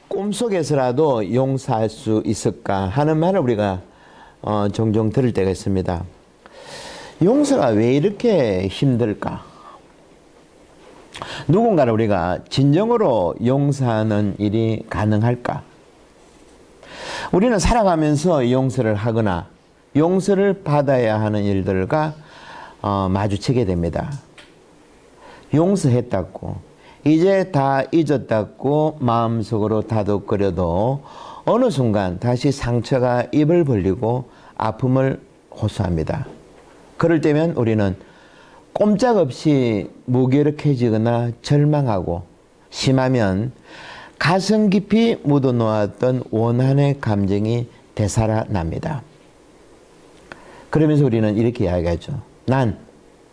꿈속에서라도 용서할 수 있을까 하는 말을 우리가 종종 들을 때가 있습니다. 용서가 왜 이렇게 힘들까? 누군가를 우리가 진정으로 용서하는 일이 가능할까? 우리는 살아가면서 용서를 하거나 용서를 받아야 하는 일들과 마주치게 됩니다. 용서했다고 이제 다 잊었다고 마음속으로 다독거려도 어느 순간 다시 상처가 입을 벌리고 아픔을 호소합니다. 그럴 때면 우리는 꼼짝없이 무기력해지거나 절망하고 심하면 가슴 깊이 묻어놓았던 원한의 감정이 되살아납니다. 그러면서 우리는 이렇게 이야기하죠. 난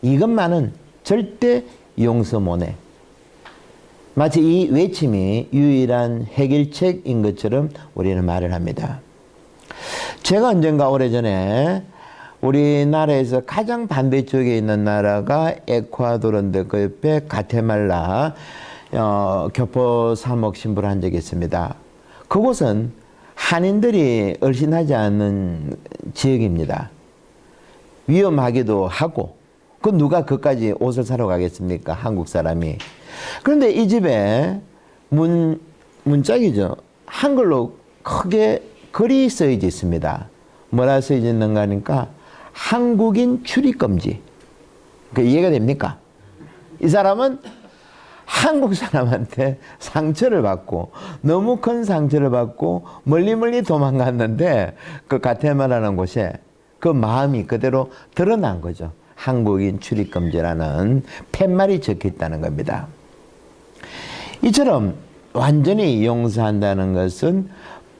이것만은 절대 용서 못해. 마치 이 외침이 유일한 해결책인 것처럼 우리는 말을 합니다. 제가 언젠가 오래전에 우리나라에서 가장 반대쪽에 있는 나라가 에콰도르인데 그 옆에 가테말라 교포 사목 신부를 한 적이 있습니다. 그곳은 한인들이 얼씬하지 않는 지역입니다. 위험하기도 하고 그 누가 그까지 옷을 사러 가겠습니까? 한국 사람이. 그런데 이 집에 문짝이죠. 한글로 크게 글이 써져 있습니다. 뭐라 써져 있는가 하니까 한국인 출입금지. 그 이해가 됩니까? 이 사람은 한국 사람한테 상처를 받고 너무 큰 상처를 받고 멀리 도망갔는데 그 가테말라라는 곳에 그 마음이 그대로 드러난 거죠. 한국인 출입금지라는 팻말이 적혀 있다는 겁니다. 이처럼 완전히 용서한다는 것은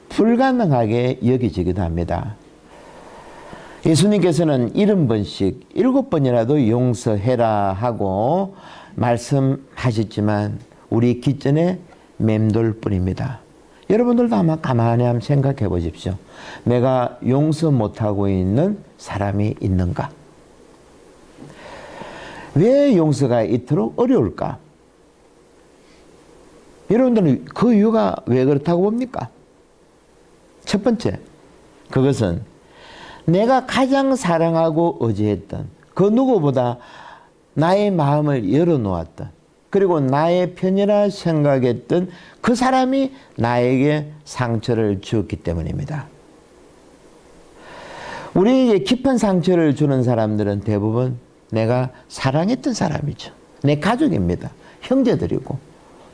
불가능하게 여겨지기도 합니다. 예수님께서는 70번씩 7번이라도 용서해라 하고 말씀하셨지만 우리 기전에 맴돌 뿐입니다. 여러분들도 아마 가만히 한번 생각해 보십시오. 내가 용서 못하고 있는 사람이 있는가? 왜 용서가 이토록 어려울까? 여러분들은 그 이유가 왜 그렇다고 봅니까? 첫 번째, 그것은 내가 가장 사랑하고 의지했던 그 누구보다 나의 마음을 열어놓았던 그리고 나의 편이라 생각했던 그 사람이 나에게 상처를 주었기 때문입니다. 우리에게 깊은 상처를 주는 사람들은 대부분 내가 사랑했던 사람이죠. 내 가족입니다. 형제들이고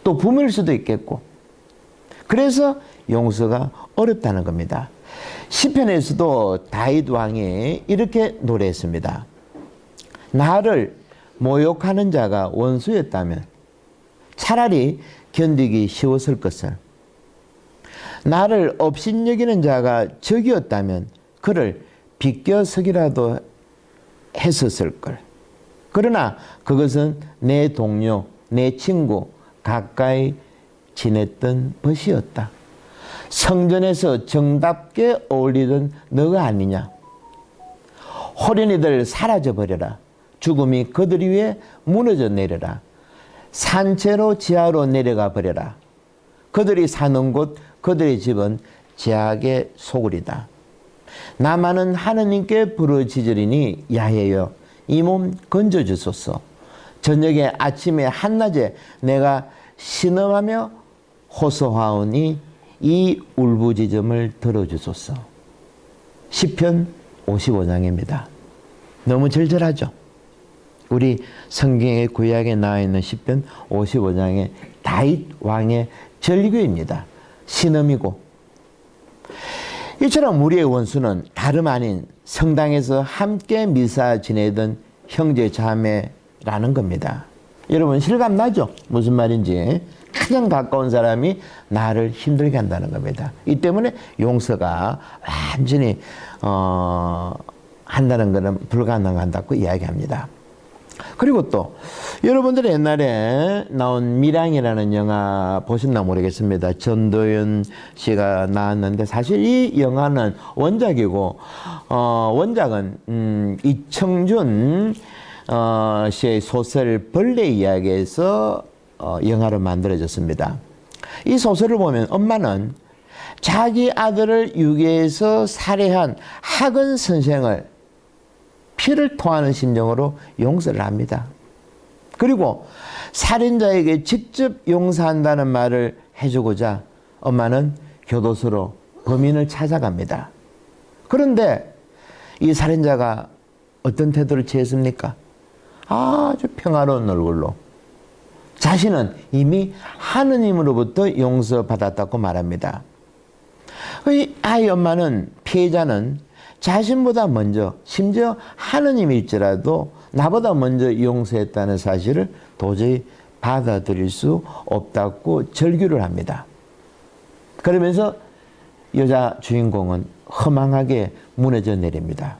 또 부모일 수도 있겠고 그래서 용서가 어렵다는 겁니다. 시편에서도 다윗 왕이 이렇게 노래했습니다. 나를 모욕하는 자가 원수였다면 차라리 견디기 쉬웠을 것을 나를 업신여기는 자가 적이었다면 그를 비껴서기라도 했었을 걸. 그러나 그것은 내 동료, 내 친구, 가까이 지냈던 벗이었다. 성전에서 정답게 어울리던 너가 아니냐. 호련히들 사라져버려라. 죽음이 그들 위에 무너져 내려라. 산채로 지하로 내려가 버려라. 그들이 사는 곳 그들의 집은 제약의 소굴이다. 나만은 하느님께 부르짖으리니 야해여 이 몸 건져주소서. 저녁에 아침에 한낮에 내가 신음하며 호소하오니 이 울부짖음을 들어주소서. 시편 55장입니다. 너무 절절하죠? 우리 성경의 구약에 나와 있는 시편 55장의 다윗 왕의 절규입니다. 신음이고 이처럼 우리의 원수는 다름 아닌 성당에서 함께 미사 지내던 형제 자매라는 겁니다. 여러분 실감 나죠? 무슨 말인지. 가장 가까운 사람이 나를 힘들게 한다는 겁니다. 이 때문에 용서가 완전히 한다는 것은 불가능하다고 이야기합니다. 그리고 또 여러분들이 옛날에 나온 밀양이라는 영화 보셨나 모르겠습니다. 전도연 씨가 나왔는데 사실 이 영화는 원작이고 원작은 이청준 씨의 소설 벌레 이야기에서 영화로 만들어졌습니다. 이 소설을 보면 엄마는 자기 아들을 유괴해서 살해한 학원 선생을 피를 토하는 심정으로 용서를 합니다. 그리고 살인자에게 직접 용서한다는 말을 해주고자 엄마는 교도소로 범인을 찾아갑니다. 그런데 이 살인자가 어떤 태도를 취했습니까? 아주 평화로운 얼굴로 자신은 이미 하느님으로부터 용서받았다고 말합니다. 이 아이 엄마는, 피해자는 자신보다 먼저, 심지어 하느님일지라도 나보다 먼저 용서했다는 사실을 도저히 받아들일 수 없다고 절규를 합니다. 그러면서 여자 주인공은 허망하게 무너져 내립니다.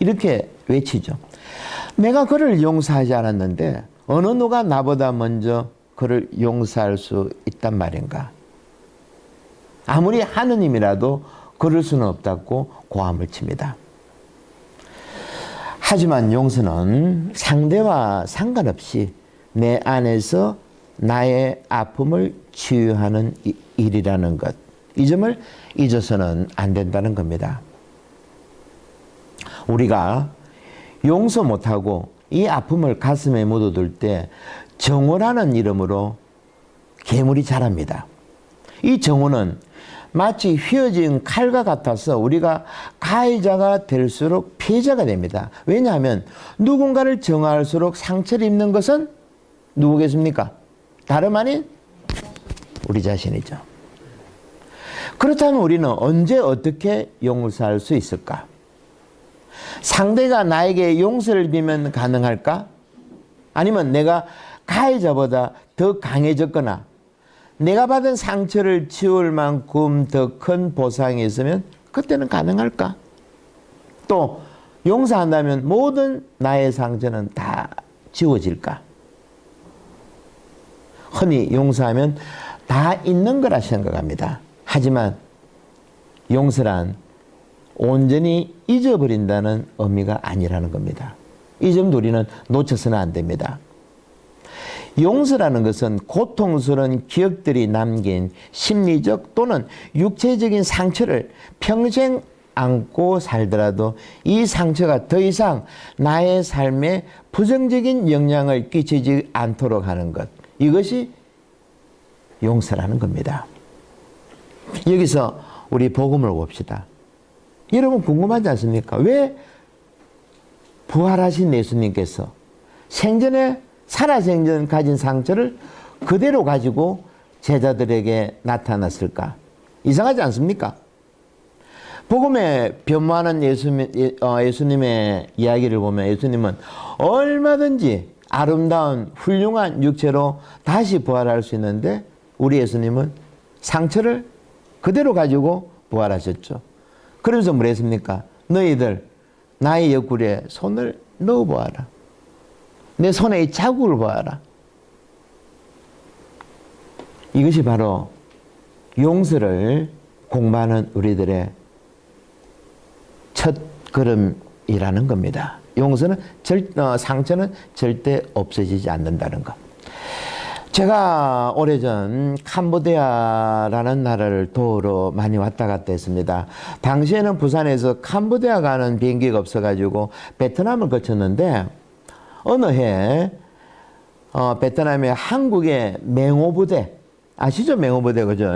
이렇게 외치죠. 내가 그를 용서하지 않았는데 어느 누가 나보다 먼저 그를 용서할 수 있단 말인가. 아무리 하느님이라도 그럴 수는 없다고 고함을 칩니다. 하지만 용서는 상대와 상관없이 내 안에서 나의 아픔을 치유하는 일이라는 것, 이 점을 잊어서는 안 된다는 겁니다. 우리가 용서 못하고 이 아픔을 가슴에 묻어둘 때 정오라는 이름으로 괴물이 자랍니다. 이 정오는 마치 휘어진 칼과 같아서 우리가 가해자가 될수록 피해자가 됩니다. 왜냐하면 누군가를 정화할수록 상처를 입는 것은 누구겠습니까? 다름 아닌 우리 자신이죠. 그렇다면 우리는 언제 어떻게 용서할 수 있을까? 상대가 나에게 용서를 빌면 가능할까? 아니면 내가 가해자보다 더 강해졌거나 내가 받은 상처를 치울 만큼 더 큰 보상이 있으면 그때는 가능할까? 또 용서한다면 모든 나의 상처는 다 지워질까? 흔히 용서하면 다 있는 거라 생각합니다. 하지만 용서란 온전히 잊어버린다는 의미가 아니라는 겁니다. 이 점도 우리는 놓쳐서는 안 됩니다. 용서라는 것은 고통스러운 기억들이 남긴 심리적 또는 육체적인 상처를 평생 안고 살더라도 이 상처가 더 이상 나의 삶에 부정적인 영향을 끼치지 않도록 하는 것, 이것이 용서라는 겁니다. 여기서 우리 복음을 봅시다. 여러분 궁금하지 않습니까? 왜 부활하신 예수님께서 생전에 살아생전 가진 상처를 그대로 가지고 제자들에게 나타났을까? 이상하지 않습니까? 복음에 변모하는 예수님의 이야기를 보면 예수님은 얼마든지 아름다운 훌륭한 육체로 다시 부활할 수 있는데 우리 예수님은 상처를 그대로 가지고 부활하셨죠. 그러면서 뭐 했습니까? 너희들 나의 옆구리에 손을 넣어보아라. 내 손에 이 자국을 보아라. 이것이 바로 용서를 공부하는 우리들의 첫 걸음이라는 겁니다. 용서는 상처는 절대 없어지지 않는다는 것. 제가 오래전 캄보디아라는 나라를 도우러 많이 왔다 갔다 했습니다. 당시에는 부산에서 캄보디아 가는 비행기가 없어가지고 베트남을 거쳤는데 어느 해 베트남의 한국의 맹호부대, 아시죠? 맹호부대, 그죠?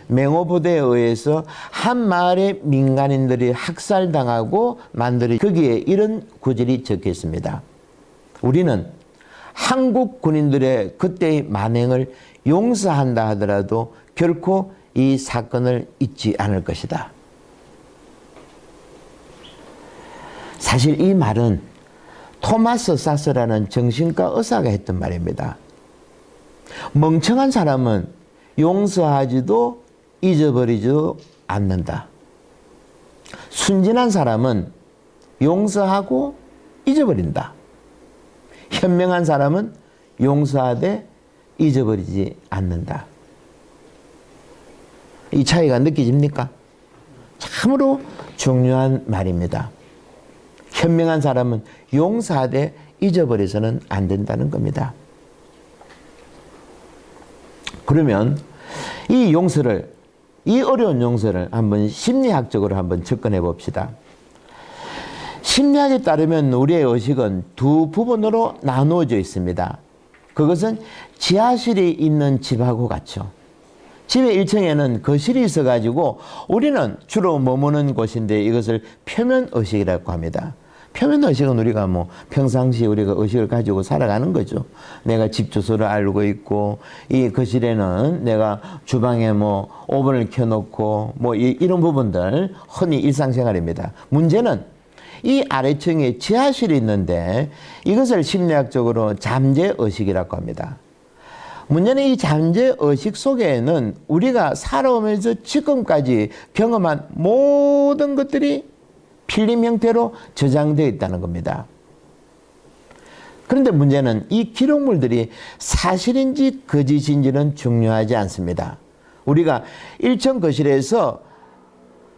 맹호부대에 의해서 한 마을의 민간인들이 학살당하고 만들어진 거기에 이런 구절이 적혀 있습니다. 우리는 한국 군인들의 그때의 만행을 용서한다 하더라도 결코 이 사건을 잊지 않을 것이다. 사실 이 말은 토마스 사스라는 정신과 의사가 했던 말입니다. 멍청한 사람은 용서하지도 잊어버리지도 않는다. 순진한 사람은 용서하고 잊어버린다. 현명한 사람은 용서하되 잊어버리지 않는다. 이 차이가 느껴집니까? 참으로 중요한 말입니다. 현명한 사람은 용서하되 잊어버려서는 안 된다는 겁니다. 그러면 이 용서를, 이 어려운 용서를 한번 심리학적으로 한번 접근해 봅시다. 심리학에 따르면 우리의 의식은 두 부분으로 나누어져 있습니다. 그것은 지하실이 있는 집하고 같죠. 집의 1층에는 거실이 있어가지고 우리는 주로 머무는 곳인데 이것을 표면의식이라고 합니다. 표면의식은 우리가 뭐 평상시에 우리가 의식을 가지고 살아가는 거죠. 내가 집 주소를 알고 있고, 이 거실에는 내가 주방에 뭐 오븐을 켜놓고 뭐 이런 부분들 흔히 일상생활입니다. 문제는 이 아래층에 지하실이 있는데 이것을 심리학적으로 잠재의식이라고 합니다. 문제는 이 잠재의식 속에는 우리가 살아오면서 지금까지 경험한 모든 것들이 필름 형태로 저장되어 있다는 겁니다. 그런데 문제는 이 기록물들이 사실인지 거짓인지는 중요하지 않습니다. 우리가 1층 거실에서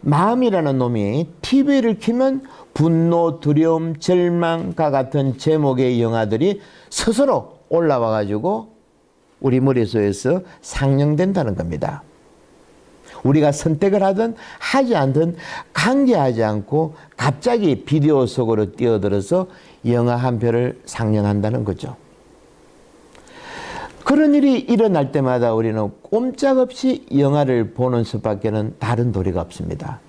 마음이라는 놈이 TV를 켜면 분노, 두려움, 절망과 같은 제목의 영화들이 스스로 올라와 가지고 우리 머릿속에서 상영된다는 겁니다. 우리가 선택을 하든 하지 않든 강제하지 않고 갑자기 비디오 속으로 뛰어들어서 영화 한 편을 상영한다는 거죠. 그런 일이 일어날 때마다 우리는 꼼짝없이 영화를 보는 수밖에는 다른 도리가 없습니다.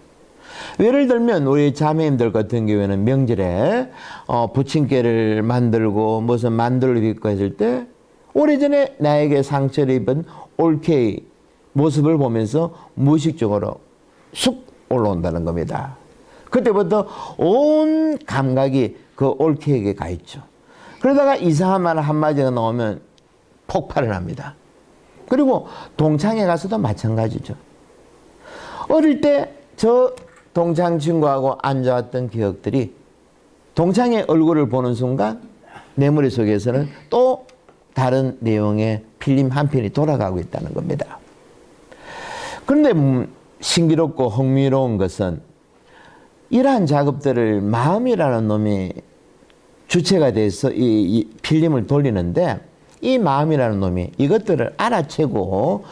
예를 들면 우리 자매님들 같은 경우에는 명절에 부침개를 만들고 무슨 만두를 빚고 했을 때 오래전에 나에게 상처를 입은 올케이 모습을 보면서 무의식적으로 쑥 올라온다는 겁니다. 그때부터 온 감각이 그 올케이에게 가 있죠. 그러다가 이상한 말 한마디가 나오면 폭발을 합니다. 그리고 동창회 가서도 마찬가지죠. 어릴 때 저 동창 친구하고 앉아왔던 기억들이 동창의 얼굴을 보는 순간 내 머릿속에서는 또 다른 내용의 필름 한 편이 돌아가고 있다는 겁니다. 그런데 신기롭고 흥미로운 것은 이러한 작업들을 마음이라는 놈이 주체가 돼서 이 필름을 돌리는데 이 마음이라는 놈이 이것들을 알아채고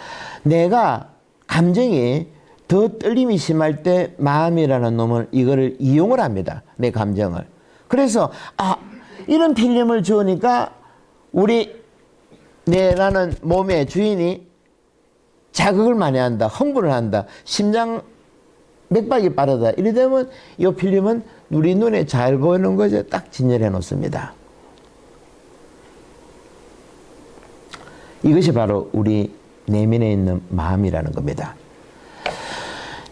내가 감정이 더 떨림이 심할 때 마음이라는 놈은 이거를 이용을 합니다. 내 감정을. 그래서 이런 필름을 주니까 내라는 몸의 주인이 자극을 많이 한다. 흥분을 한다. 심장 맥박이 빠르다. 이래 되면 이 필름은 우리 눈에 잘 보이는 것에 딱 진열해 놓습니다. 이것이 바로 우리 내면에 있는 마음이라는 겁니다.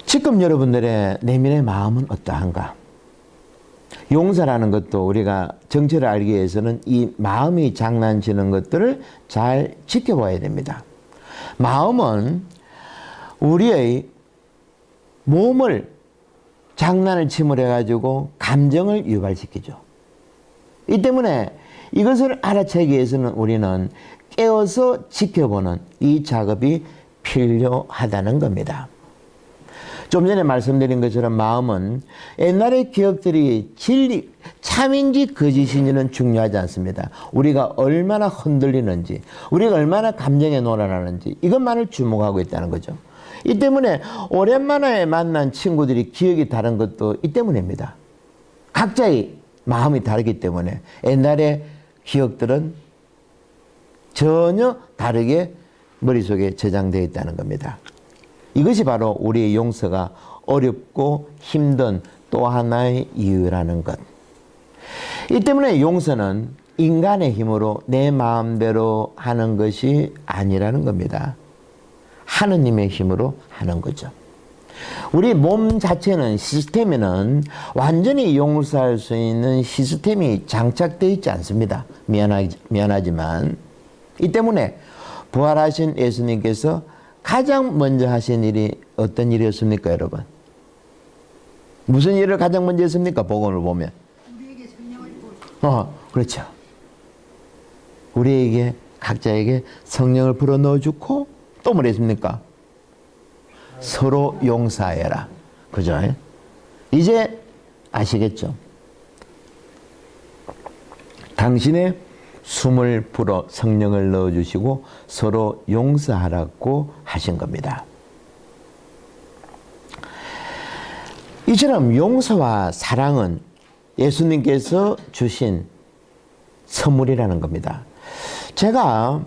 지금 여러분들의 내면의 마음은 어떠한가? 용서라는 것도 우리가 정체를 알기 위해서는 이 마음이 장난치는 것들을 잘 지켜봐야 됩니다. 마음은 우리의 몸을 장난을 침을 해가지고 감정을 유발시키죠. 이 때문에 이것을 알아채기 위해서는 우리는 깨어서 지켜보는 이 작업이 필요하다는 겁니다. 좀 전에 말씀드린 것처럼 마음은 옛날의 기억들이 참인지 거짓인지는 중요하지 않습니다. 우리가 얼마나 흔들리는지, 우리가 얼마나 감정에 놀아나는지 이것만을 주목하고 있다는 거죠. 이 때문에 오랜만에 만난 친구들이 기억이 다른 것도 이 때문입니다. 각자의 마음이 다르기 때문에 옛날의 기억들은 전혀 다르게 머릿속에 저장되어 있다는 겁니다. 이것이 바로 우리의 용서가 어렵고 힘든 또 하나의 이유라는 것. 이 때문에 용서는 인간의 힘으로 내 마음대로 하는 것이 아니라는 겁니다. 하느님의 힘으로 하는 거죠. 우리 몸 자체는 시스템에는 완전히 용서할 수 있는 시스템이 장착되어 있지 않습니다. 미안하지만. 이 때문에 부활하신 예수님께서 가장 먼저 하신 일이 어떤 일이었습니까, 여러분? 무슨 일을 가장 먼저 했습니까? 복음을 보면. 우리에게 성령을 부어. 그렇죠. 우리에게 각자에게 성령을 불어 넣어주고 또 뭘 했습니까? 서로 용서해라. 그죠? 이제 아시겠죠? 당신의 숨을 불어 성령을 넣어주시고 서로 용서하라고 하신 겁니다. 이처럼 용서와 사랑은 예수님께서 주신 선물이라는 겁니다. 제가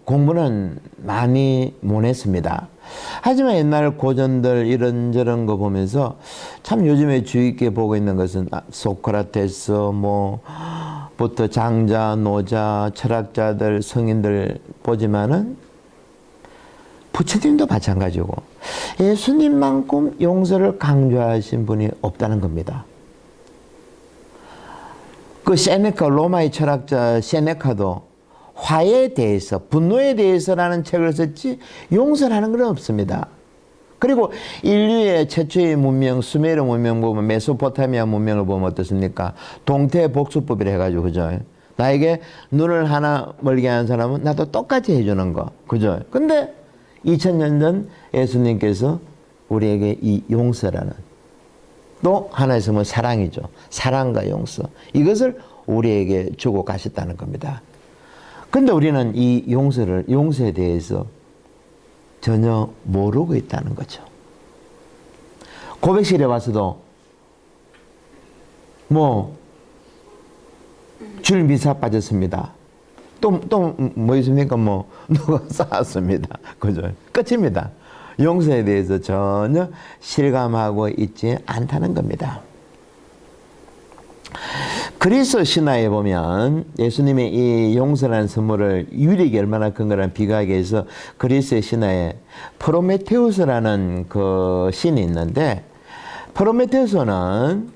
공부는 많이 못 했습니다. 하지만 옛날 고전들 이런저런 거 보면서 참 요즘에 주의 있게 보고 있는 것은 소크라테스 부터 장자, 노자, 철학자들, 성인들 보지만은 부처님도 마찬가지고 예수님만큼 용서를 강조하신 분이 없다는 겁니다. 그 세네카, 로마의 철학자 세네카도 화에 대해서, 분노에 대해서라는 책을 썼지 용서라는 건 없습니다. 그리고 인류의 최초의 문명, 수메르 문명 보면, 메소포타미아 문명을 보면 어떻습니까? 동태복수법이라 해가지고, 그죠? 나에게 눈을 하나 멀게 하는 사람은 나도 똑같이 해주는 거, 그죠? 근데 2000년 전 예수님께서 우리에게 이 용서라는, 또 하나 있으면 사랑이죠. 사랑과 용서. 이것을 우리에게 주고 가셨다는 겁니다. 근데 우리는 이 용서에 대해서 전혀 모르고 있다는 거죠. 고백실에 와서도 줄 미사 빠졌습니다. 또 뭐 있습니까? 누가 쌓았습니다. 그죠? 끝입니다. 용서에 대해서 전혀 실감하고 있지 않다는 겁니다. 그리스 신화에 보면 예수님의 이 용서라는 선물을 유익이 얼마나 큰 거라는 비교하기 위해서 그리스의 신화에 프로메테우스라는 그 신이 있는데, 프로메테우스는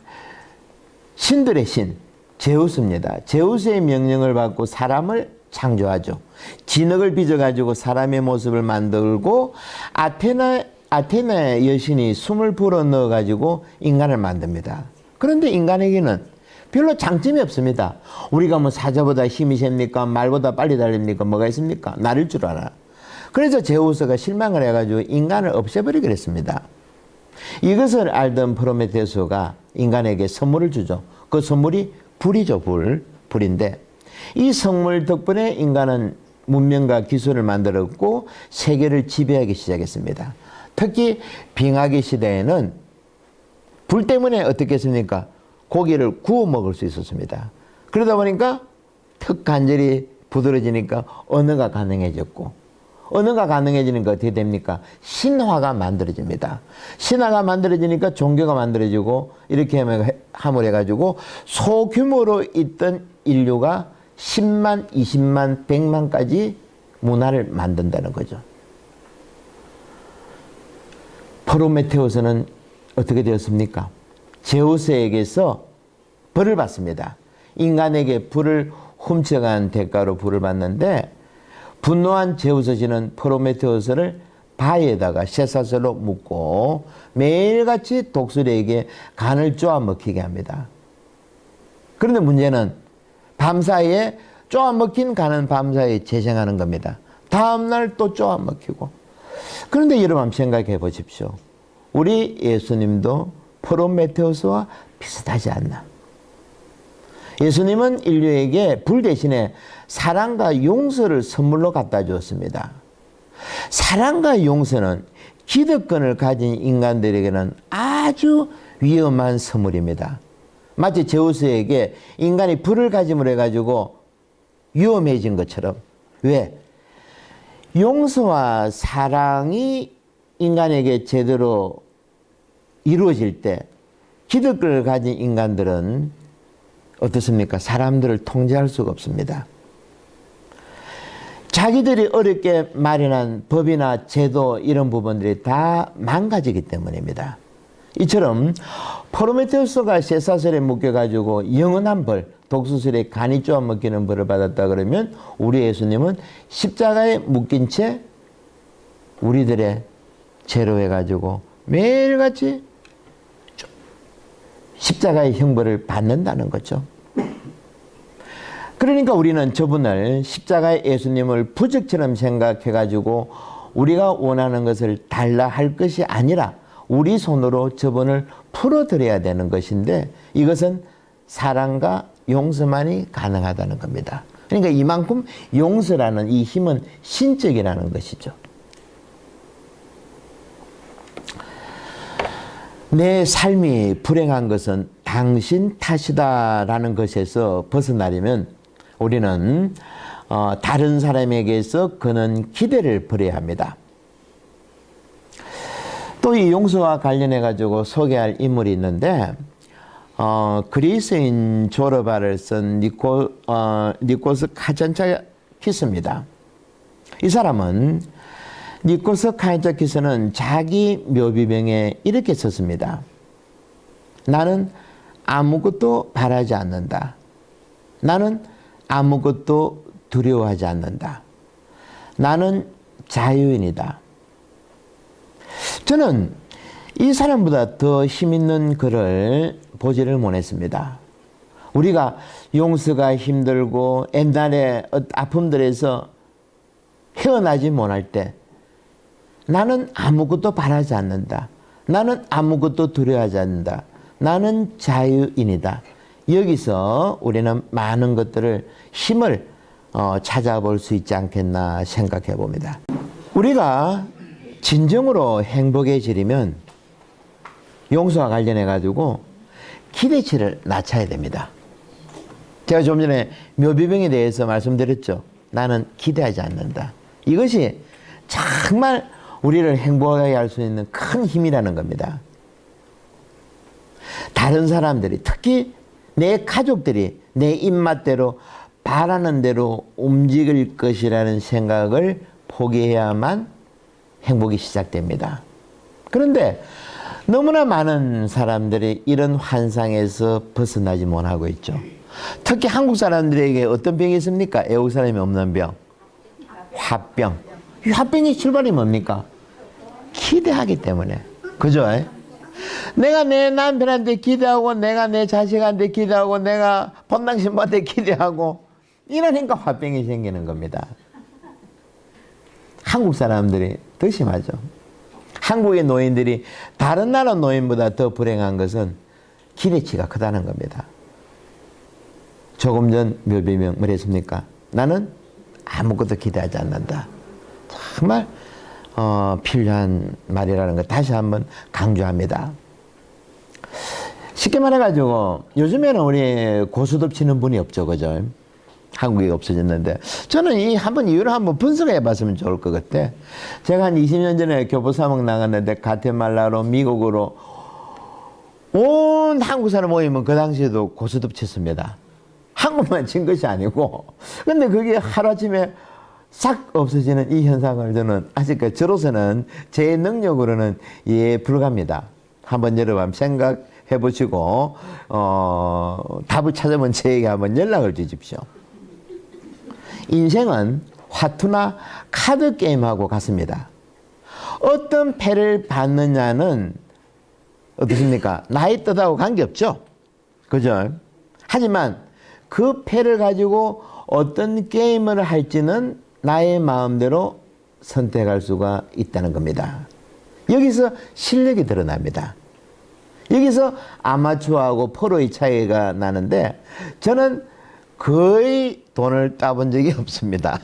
신들의 신, 제우스입니다. 제우스의 명령을 받고 사람을 창조하죠. 진흙을 빚어가지고 사람의 모습을 만들고 아테네 여신이 숨을 불어 넣어가지고 인간을 만듭니다. 그런데 인간에게는 별로 장점이 없습니다. 우리가 사자보다 힘이 셉니까? 말보다 빨리 달립니까? 뭐가 있습니까? 나를 줄 알아. 그래서 제우스가 실망을 해가지고 인간을 없애버리기로 했습니다. 이것을 알던 프로메테우스가 인간에게 선물을 주죠. 그 선물이 불이죠. 불인데 이 선물 덕분에 인간은 문명과 기술을 만들었고 세계를 지배하기 시작했습니다. 특히 빙하기 시대에는 불 때문에 어떻게 했습니까? 고기를 구워 먹을 수 있었습니다. 그러다 보니까 턱 관절이 부드러지니까 언어가 가능해졌고, 언어가 가능해지니까 어떻게 됩니까? 신화가 만들어집니다. 신화가 만들어지니까 종교가 만들어지고, 이렇게 함을 해가지고 소규모로 있던 인류가 10만, 20만, 100만까지 문화를 만든다는 거죠. 프로메테우스는 어떻게 되었습니까? 제우스에게서 벌을 받습니다. 인간에게 불을 훔쳐간 대가로 불을 받는데, 분노한 제우스 신은 프로메테우스를 바위에다가 쇠사슬로 묶고 매일같이 독수리에게 간을 쪼아 먹히게 합니다. 그런데 문제는 밤사이에 쪼아 먹힌 간은 밤사이에 재생하는 겁니다. 다음날 또 쪼아 먹히고. 그런데 여러분 한번 생각해 보십시오. 우리 예수님도 프로메테우스와 비슷하지 않나? 예수님은 인류에게 불 대신에 사랑과 용서를 선물로 갖다 주었습니다. 사랑과 용서는 기득권을 가진 인간들에게는 아주 위험한 선물입니다. 마치 제우스에게 인간이 불을 가짐으로 해가지고 위험해진 것처럼. 왜? 용서와 사랑이 인간에게 제대로 이루어질 때 기득권을 가진 인간들은 어떻습니까? 사람들을 통제할 수가 없습니다. 자기들이 어렵게 마련한 법이나 제도 이런 부분들이 다 망가지기 때문입니다. 이처럼 프로메테우스가 쇠사슬에 묶여가지고 영원한 벌, 독수술에 간이 쪼아 먹히는 벌을 받았다 그러면 우리 예수님은 십자가에 묶인 채 우리들의 죄로 해가지고 매일같이 십자가의 형벌을 받는다는 거죠. 그러니까 우리는 저분을 십자가의 예수님을 부적처럼 생각해가지고 우리가 원하는 것을 달라 할 것이 아니라 우리 손으로 저분을 풀어드려야 되는 것인데, 이것은 사랑과 용서만이 가능하다는 겁니다. 그러니까 이만큼 용서라는 이 힘은 신적이라는 것이죠. 내 삶이 불행한 것은 당신 탓이다라는 것에서 벗어나려면 우리는 다른 사람에게서 그는 기대를 버려야 합니다. 또 이 용서와 관련해 가지고 소개할 인물이 있는데 그리스인 조르바를 쓴 니코스 카잔차키스입니다. 이 사람은 니코스 카잔차키스는 자기 묘비병에 이렇게 썼습니다. 나는 아무것도 바라지 않는다. 나는 아무것도 두려워하지 않는다. 나는 자유인이다. 저는 이 사람보다 더 힘있는 글을 보지를 못했습니다. 우리가 용서가 힘들고 옛날에 아픔들에서 헤어나지 못할 때 나는 아무것도 바라지 않는다. 나는 아무것도 두려워하지 않는다. 나는 자유인이다. 여기서 우리는 많은 것들을 힘을 찾아볼 수 있지 않겠나 생각해 봅니다. 우리가 진정으로 행복해지려면 용서와 관련해 가지고 기대치를 낮춰야 됩니다. 제가 좀 전에 묘비병에 대해서 말씀드렸죠. 나는 기대하지 않는다. 이것이 정말 우리를 행복하게 할 수 있는 큰 힘이라는 겁니다. 다른 사람들이, 특히 내 가족들이 내 입맛대로 바라는 대로 움직일 것이라는 생각을 포기해야만 행복이 시작됩니다. 그런데 너무나 많은 사람들이 이런 환상에서 벗어나지 못하고 있죠. 특히 한국 사람들에게 어떤 병이 있습니까? 애국 사람이 없는 병. 화병. 이 화병의 출발이 뭡니까? 기대하기 때문에. 그죠? 내가 내 남편한테 기대하고, 내가 내 자식한테 기대하고, 내가 본당신부한테 기대하고, 이러니까 화병이 생기는 겁니다. 한국 사람들이 더 심하죠. 한국의 노인들이 다른 나라 노인보다 더 불행한 것은 기대치가 크다는 겁니다. 조금 전 묘비명 뭐랬습니까? 나는 아무것도 기대하지 않는다. 정말 필요한 말이라는 거 다시 한번 강조합니다. 쉽게 말해가지고 요즘에는 우리 고수톱 치는 분이 없죠, 그죠? 한국에 없어졌는데 저는 이 한번 이유를 한번 분석해 봤으면 좋을 것 같아. 제가 한 20년 전에 교포사목 나갔는데 가테말라로 미국으로 온 한국 사람 모이면 그 당시에도 고스톱 쳤습니다. 한국만 친 것이 아니고. 근데 그게 하루아침에 싹 없어지는 이 현상을 저는 아직까지 저로서는 제 능력으로는 이해 불가합니다. 한번 여러분 생각해 보시고 답을 찾으면 저에게 한번 연락을 주십시오. 인생은 화투나 카드 게임하고 같습니다. 어떤 패를 받느냐는 어떻습니까? 나이 뜻하고 관계없죠. 그죠? 하지만 그 패를 가지고 어떤 게임을 할지는 나의 마음대로 선택할 수가 있다는 겁니다. 여기서 실력이 드러납니다. 여기서 아마추어하고 프로의 차이가 나는데 저는 거의 돈을 따본 적이 없습니다.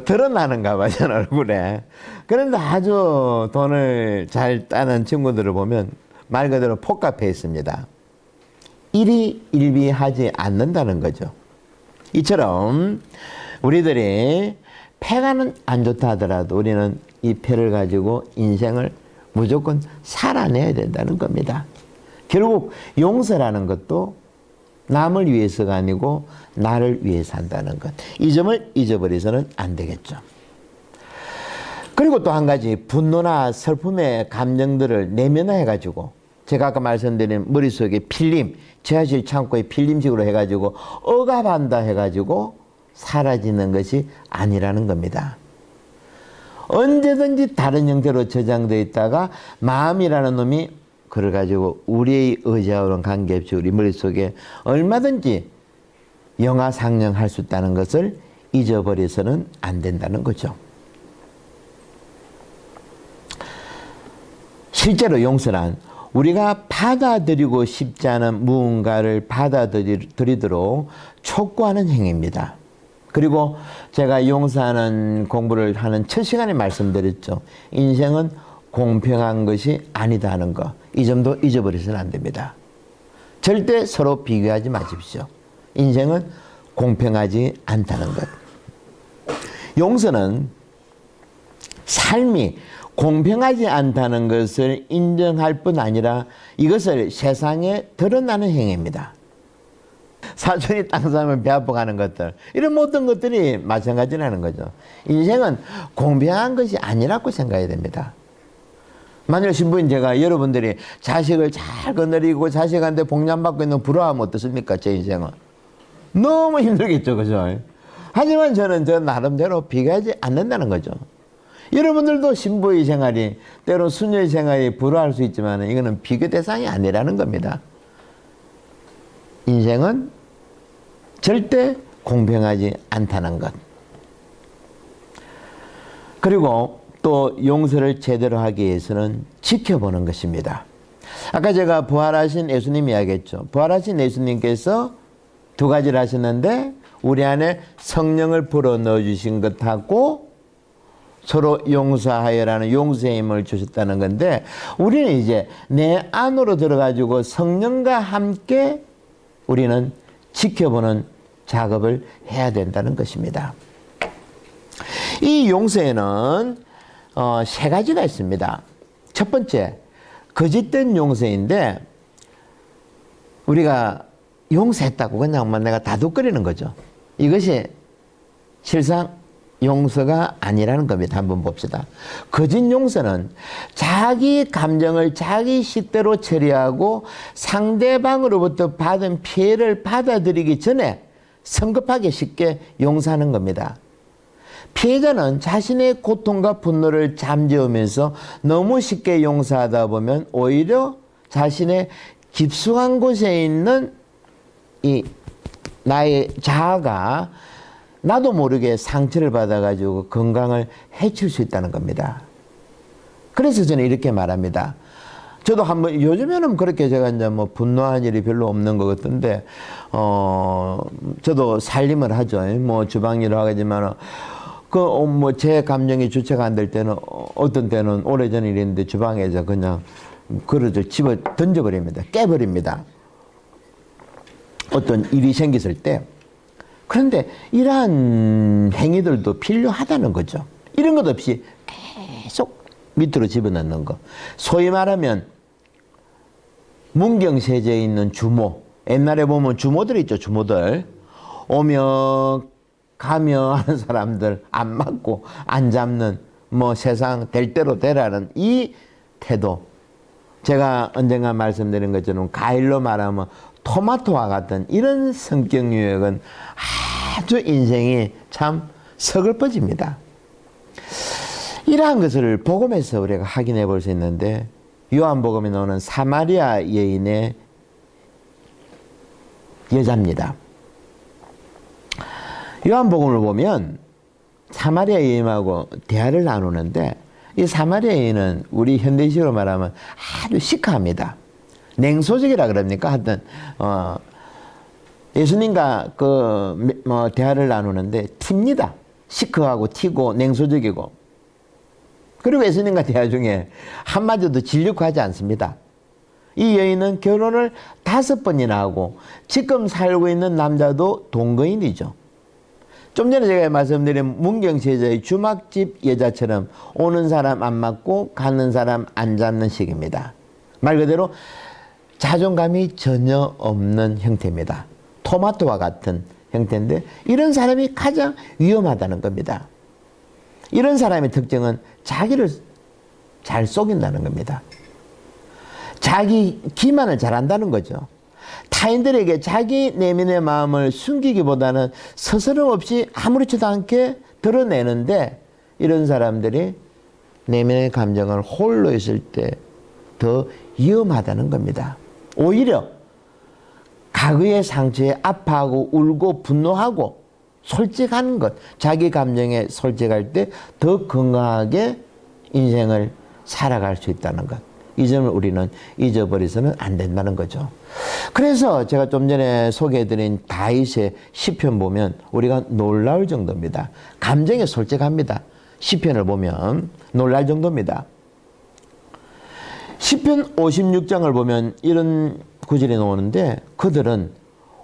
드러나는가 봐, 저 얼굴에. 그런데 아주 돈을 잘 따는 친구들을 보면 말 그대로 폭갑해 있습니다. 일희일비하지 않는다는 거죠. 이처럼 우리들이 패가는 안 좋다 하더라도 우리는 이 패를 가지고 인생을 무조건 살아내야 된다는 겁니다. 결국 용서라는 것도 남을 위해서가 아니고 나를 위해서 한다는 것. 이 점을 잊어버려서는 안 되겠죠. 그리고 또 한 가지 분노나 슬픔의 감정들을 내면화해가지고 제가 아까 말씀드린 머릿속에 필름, 지하실 창고에 필름식으로 해가지고 억압한다 해가지고 사라지는 것이 아니라는 겁니다. 언제든지 다른 형태로 저장되어 있다가 마음이라는 놈이 그걸 가지고 우리의 의지와는 관계없이 우리 머릿속에 얼마든지 영화 상영할 수 있다는 것을 잊어버려서는 안 된다는 거죠. 실제로 용서란 우리가 받아들이고 싶지 않은 무언가를 받아들이도록 촉구하는 행위입니다. 그리고 제가 용서하는 공부를 하는 첫 시간에 말씀드렸죠. 인생은 공평한 것이 아니다 하는 거. 이 점도 잊어버리서는 안 됩니다. 절대 서로 비교하지 마십시오. 인생은 공평하지 않다는 것. 용서는 삶이 공평하지 않다는 것을 인정할 뿐 아니라 이것을 세상에 드러나는 행위입니다. 사촌이 땅 사면 배 아파가는 것들, 이런 모든 것들이 마찬가지라는 거죠. 인생은 공평한 것이 아니라고 생각해야 됩니다. 만일 신부인 제가 여러분들이 자식을 잘 거느리고 자식한테 복양받고 있는 부러워하면 어떻습니까? 제 인생은 너무 힘들겠죠, 그죠? 하지만 저는 저 나름대로 비교하지 않는다는 거죠. 여러분들도 신부의 생활이, 때로 수녀의 생활이 부러워할 수 있지만 이거는 비교 대상이 아니라는 겁니다. 인생은 절대 공평하지 않다는 것. 그리고 또 용서를 제대로 하기 위해서는 지켜보는 것입니다. 아까 제가 부활하신 예수님 이야기했죠. 부활하신 예수님께서 두 가지를 하셨는데 우리 안에 성령을 불어넣어 주신 것하고 서로 용서하여라는 용서의 힘을 주셨다는 건데, 우리는 이제 내 안으로 들어가지고 성령과 함께 우리는 지켜보는 작업을 해야 된다는 것입니다. 이 용서에는 세 가지가 있습니다. 첫 번째, 거짓된 용서인데, 우리가 용서했다고 그냥 내가 다독거리는 거죠. 이것이 실상 용서가 아니라는 겁니다. 한번 봅시다. 거짓 용서는 자기 감정을 자기 식대로 처리하고 상대방으로부터 받은 피해를 받아들이기 전에 성급하게 쉽게 용서하는 겁니다. 피해자는 자신의 고통과 분노를 잠재우면서 너무 쉽게 용서하다 보면 오히려 자신의 깊숙한 곳에 있는 이 나의 자아가 나도 모르게 상처를 받아가지고 건강을 해칠 수 있다는 겁니다. 그래서 저는 이렇게 말합니다. 저도 한번, 요즘에는 그렇게 제가 이제 뭐 분노한 일이 별로 없는 것 같은데, 저도 살림을 하죠. 뭐 주방 일을 하지만, 뭐 제 감정이 주체가 안 될 때는, 어떤 때는 오래전 일인데 주방에서 그냥 그릇을 집어 던져버립니다. 깨버립니다. 어떤 일이 생겼을 때. 그런데 이러한 행위들도 필요하다는 거죠. 이런 것 없이 계속 밑으로 집어넣는 거. 소위 말하면 문경세제에 있는 주모. 옛날에 보면 주모들 있죠. 주모들. 오며 가며 하는 사람들 안 맞고 안 잡는, 뭐 세상 될 대로 되라는 이 태도. 제가 언젠가 말씀드린 것처럼 가일로 말하면 토마토와 같은 이런 성격 유형은 아주 인생이 참 서글퍼집니다. 이러한 것을 복음에서 우리가 확인해 볼 수 있는데, 요한복음에 나오는 사마리아 여인의 여자입니다. 요한복음을 보면 사마리아 여인하고 대화를 나누는데, 이 사마리아 여인은 우리 현대식으로 말하면 아주 시크합니다. 냉소적이라 그럽니까? 하여튼 예수님과 대화를 나누는데 튑니다. 시크하고 튀고 냉소적이고. 그리고 예수님과 대화 중에 한마디도 질려하지 않습니다. 이 여인은 결혼을 5번이나 하고 지금 살고 있는 남자도 동거인이죠. 좀 전에 제가 말씀드린 문경세자의 주막집 여자처럼 오는 사람 안 맞고 가는 사람 안 잡는 식입니다. 말 그대로 자존감이 전혀 없는 형태입니다. 토마토와 같은 형태인데, 이런 사람이 가장 위험하다는 겁니다. 이런 사람의 특징은 자기를 잘 속인다는 겁니다. 자기 기만을 잘한다는 거죠. 타인들에게 자기 내면의 마음을 숨기기보다는 서스럼 없이 아무렇지도 않게 드러내는데, 이런 사람들이 내면의 감정을 홀로 있을 때 더 위험하다는 겁니다. 오히려 과거의 상처에 아파하고 울고 분노하고 솔직한 것, 자기 감정에 솔직할 때 더 건강하게 인생을 살아갈 수 있다는 것. 이 점을 우리는 잊어버려서는 안 된다는 거죠. 그래서 제가 좀 전에 소개해드린 다윗의 시편 보면 우리가 놀라울 정도입니다. 감정에 솔직합니다. 시편을 보면 놀랄 정도입니다. 시편 56장을 보면 이런 구절이 나오는데 그들은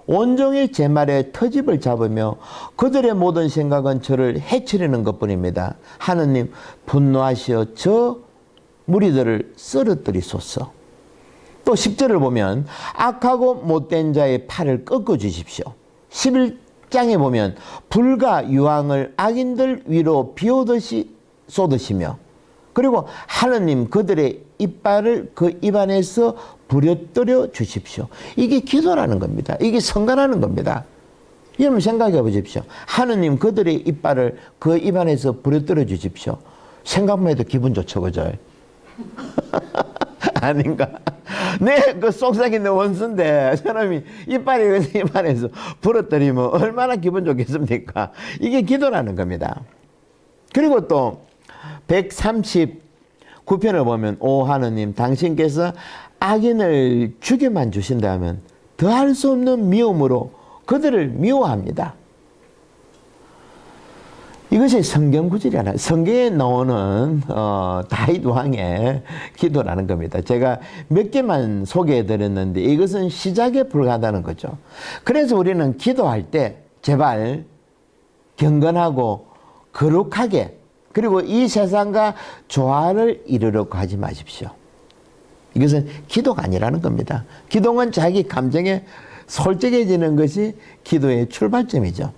온종일 제 말에 터집을 잡으며 그들의 모든 생각은 저를 해치려는 것뿐입니다. 하느님 분노하시어 저 무리들을 쓰러뜨리소서. 또 10절을 보면 악하고 못된 자의 팔을 꺾어 주십시오. 11장에 보면 불과 유황을 악인들 위로 비오듯이 쏟으시며 그리고 하느님 그들의 이빨을 그 입안에서 부려뜨려 주십시오. 이게 기도라는 겁니다. 이게 성가라는 겁니다. 여러분 생각해 보십시오. 하느님 그들의 이빨을 그 입안에서 부려뜨려 주십시오. 생각만 해도 기분 좋죠, 그죠? 아닌가? 내 그 속삭이는 원수인데 사람이 이빨이 그 입안에서 부러뜨리면 얼마나 기분 좋겠습니까? 이게 기도라는 겁니다. 그리고 또 139편을 보면 오 하느님 당신께서 악인을 죽여만 주신다면 더할 수 없는 미움으로 그들을 미워합니다. 이것이 성경 구절이 하나, 성경에 나오는 다윗 왕의 기도라는 겁니다. 제가 몇 개만 소개해 드렸는데 이것은 시작에 불과하다는 거죠. 그래서 우리는 기도할 때 제발 경건하고 거룩하게 그리고 이 세상과 조화를 이루려고 하지 마십시오. 이것은 기도가 아니라는 겁니다. 기도는 자기 감정에 솔직해지는 것이 기도의 출발점이죠.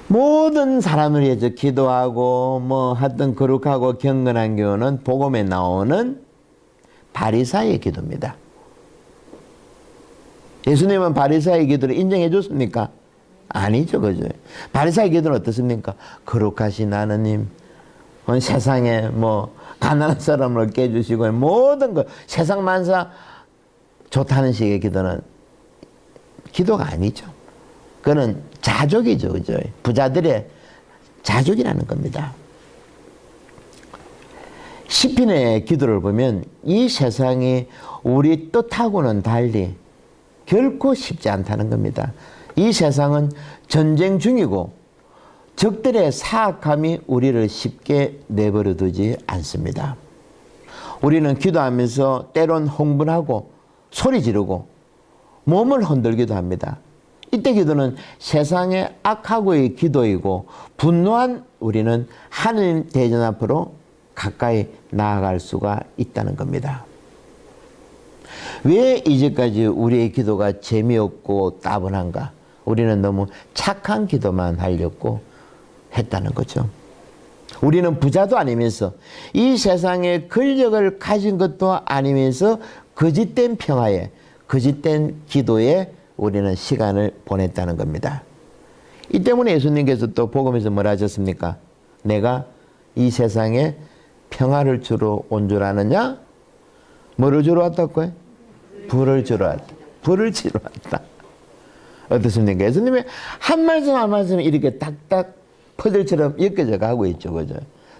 모든 사람을 위해서 기도하고 뭐 하여튼 거룩하고 경건한 교훈은 복음에 나오는 바리사의 기도입니다. 예수님은 바리사의 기도를 인정해 줬습니까? 아니죠, 그죠? 바리사의 기도는 어떻습니까? 거룩하신 하느님, 세상에 뭐 가난한 사람을 깨주시고 모든 것 세상 만사 좋다는 식의 기도는 기도가 아니죠. 그거는 자족이죠, 그죠? 부자들의 자족이라는 겁니다. 시편의 기도를 보면 이 세상이 우리 뜻하고는 달리 결코 쉽지 않다는 겁니다. 이 세상은 전쟁 중이고 적들의 사악함이 우리를 쉽게 내버려 두지 않습니다. 우리는 기도하면서 때론 흥분하고 소리 지르고 몸을 흔들기도 합니다. 이때 기도는 세상의 악하고의 기도이고 분노한 우리는 하느님 대전 앞으로 가까이 나아갈 수가 있다는 겁니다. 왜 이제까지 우리의 기도가 재미없고 따분한가? 우리는 너무 착한 기도만 하려고 했다는 거죠. 우리는 부자도 아니면서 이 세상에 권력을 가진 것도 아니면서 거짓된 평화에 거짓된 기도에 우리는 시간을 보냈다는 겁니다. 이 때문에 예수님께서 또 복음에서 뭐라 하셨습니까? 내가 이 세상에 평화를 주러 온 줄 아느냐? 뭐를 주러 왔다고요? 불을 주러 왔다. 불을 주러 왔다. 어떻습니까? 예수님의 한 말씀 한 말씀 이렇게 딱딱 퍼즐처럼 엮여져 가고 있죠. 그죠?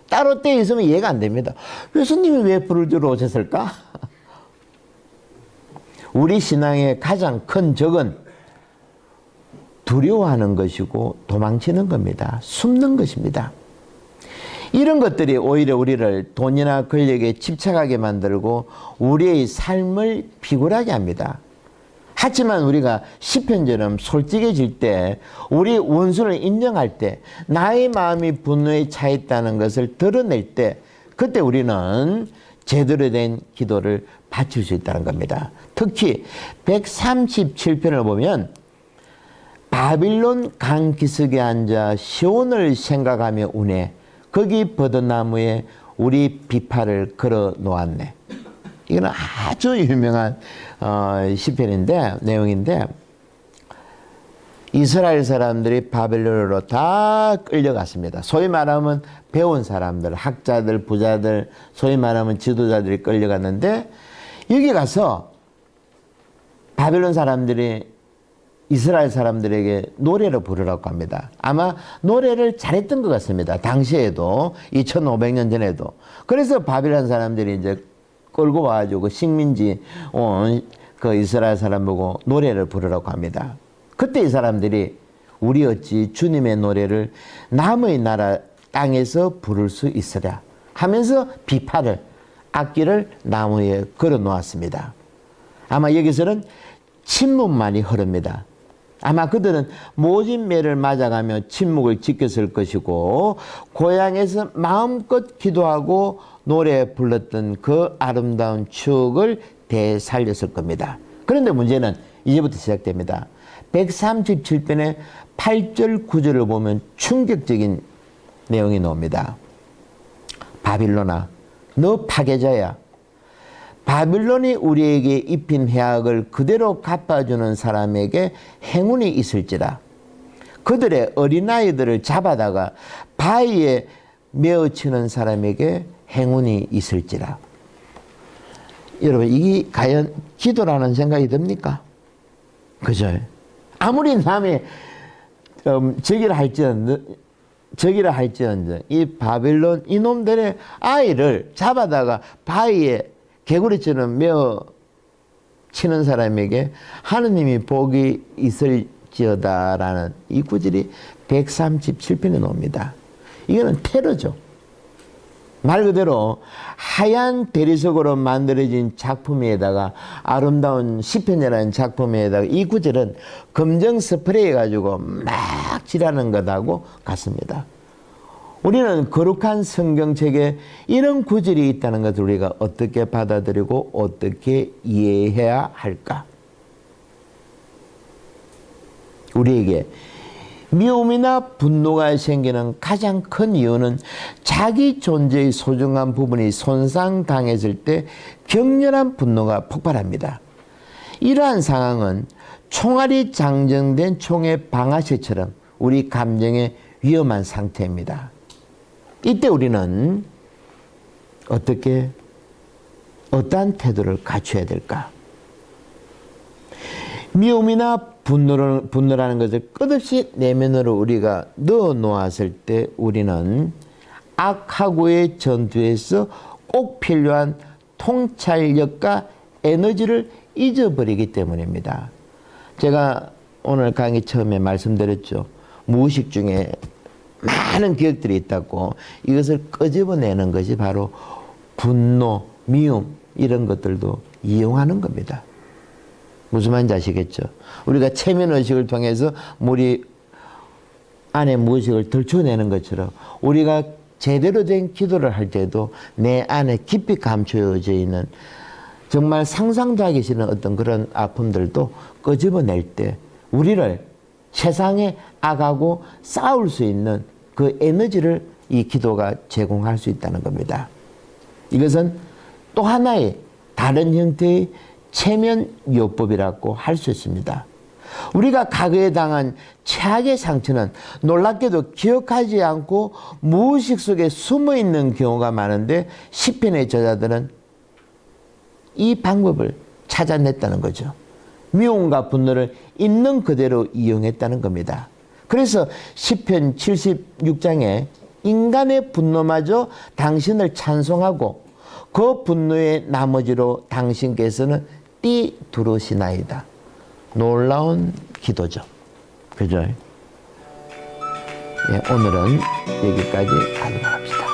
따로 떼 있으면 이해가 안 됩니다. 예수님이 왜 불을 주러 오셨을까? 우리 신앙의 가장 큰 적은 두려워하는 것이고 도망치는 겁니다. 숨는 것입니다. 이런 것들이 오히려 우리를 돈이나 권력에 집착하게 만들고 우리의 삶을 비굴하게 합니다. 하지만 우리가 시편처럼 솔직해질 때, 우리 원수를 인정할 때, 나의 마음이 분노에 차 있다는 것을 드러낼 때, 그때 우리는 제대로 된 기도를 바칠 수 있다는 겁니다. 특히 137편을 보면 바빌론 강 기슭에 앉아 시온을 생각하며 우네 거기 버드나무에 우리 비파를 걸어 놓았네. 이거는 아주 유명한 시편인데 내용인데 이스라엘 사람들이 바벨론으로 다 끌려갔습니다. 소위 말하면 배운 사람들, 학자들, 부자들, 소위 말하면 지도자들이 끌려갔는데 여기 가서 바벨론 사람들이 이스라엘 사람들에게 노래를 부르라고 합니다. 아마 노래를 잘했던 것 같습니다. 당시에도 2500년 전에도. 그래서 바빌론 사람들이 이제 끌고 와가지고 그 식민지 그 이스라엘 사람 보고 노래를 부르라고 합니다. 그때 이 사람들이 우리 어찌 주님의 노래를 남의 나라 땅에서 부를 수 있으랴 하면서 비파를 악기를 나무에 걸어 놓았습니다. 아마 여기서는 침묵만이 흐릅니다. 아마 그들은 모진 매를 맞아가며 침묵을 지켰을 것이고 고향에서 마음껏 기도하고 노래 불렀던 그 아름다운 추억을 되살렸을 겁니다. 그런데 문제는 이제부터 시작됩니다. 137편의 8절 9절을 보면 충격적인 내용이 나옵니다. 바빌론아 너 파괴자야. 바빌론이 우리에게 입힌 해악을 그대로 갚아주는 사람에게 행운이 있을지라. 그들의 어린아이들을 잡아다가 바위에 메어치는 사람에게 행운이 있을지라. 여러분 이게 과연 기도라는 생각이 듭니까? 그죠? 아무리 남이 저기라 할지언정 이 바빌론 이놈들의 아이를 잡아다가 바위에 개구리처럼 메어 치는 사람에게 하느님이 복이 있을지어다라는 이 구절이 137편에 나옵니다. 이거는 테러죠. 말 그대로 하얀 대리석으로 만들어진 작품에다가 아름다운 시편이라는 작품에다가 이 구절은 검정 스프레이 가지고 막 칠하는 것하고 같습니다. 우리는 거룩한 성경책에 이런 구절이 있다는 것을 우리가 어떻게 받아들이고 어떻게 이해해야 할까? 우리에게 미움이나 분노가 생기는 가장 큰 이유는 자기 존재의 소중한 부분이 손상당했을 때 격렬한 분노가 폭발합니다. 이러한 상황은 총알이 장정된 총의 방아쇠처럼 우리 감정의 위험한 상태입니다. 이때 우리는 어떠한 태도를 갖춰야 될까? 미움이나 분노라는 것을 끝없이 내면으로 우리가 넣어 놓았을 때 우리는 악하고의 전투에서 꼭 필요한 통찰력과 에너지를 잊어버리기 때문입니다. 제가 오늘 강의 처음에 말씀드렸죠. 무의식 중에 많은 기억들이 있다고. 이것을 끄집어내는 것이 바로 분노, 미움 이런 것들도 이용하는 겁니다. 무슨 말인지 아시겠죠? 우리가 체면의식을 통해서 우리 안에 무의식을 들춰내는 것처럼 우리가 제대로 된 기도를 할 때도 내 안에 깊이 감춰져 있는 정말 상상도 하기 싫은 어떤 그런 아픔들도 끄집어낼 때 우리를 세상에 악하고 싸울 수 있는 그 에너지를 이 기도가 제공할 수 있다는 겁니다. 이것은 또 하나의 다른 형태의 체면요법이라고 할 수 있습니다. 우리가 과거에 당한 최악의 상처는 놀랍게도 기억하지 않고 무의식 속에 숨어있는 경우가 많은데 시편의 저자들은 이 방법을 찾아냈다는 거죠. 미움과 분노를 있는 그대로 이용했다는 겁니다. 그래서 시편 76장에 인간의 분노마저 당신을 찬송하고 그 분노의 나머지로 당신께서는 띠두르시나이다. 놀라운 기도죠. 그죠? 예, 오늘은 여기까지 하도록 합시다.